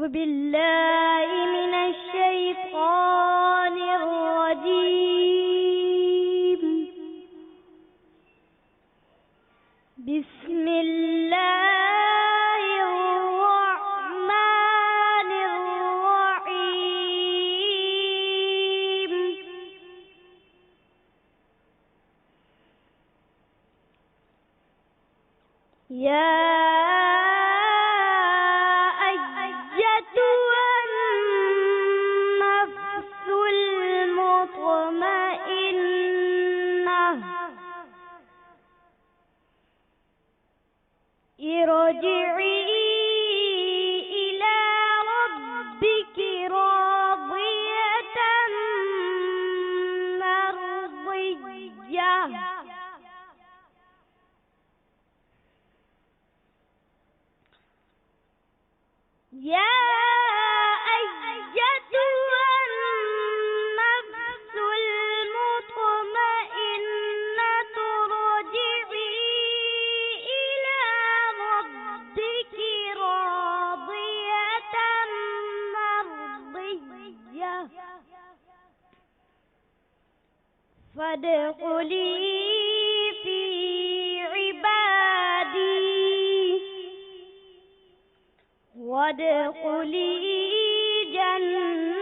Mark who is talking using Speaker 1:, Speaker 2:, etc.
Speaker 1: أعوذ بالله من الشيطان الرجيم. بسم الله الرحمن الرحيم. يا أيتها النفس المطمئنة ارجعي إلى ربك راضية مرضية. يا أيتها النفس المطمئنة ارجعي إلى ربك راضية مرضية فادخلي في عبادي وادخلي جنتي.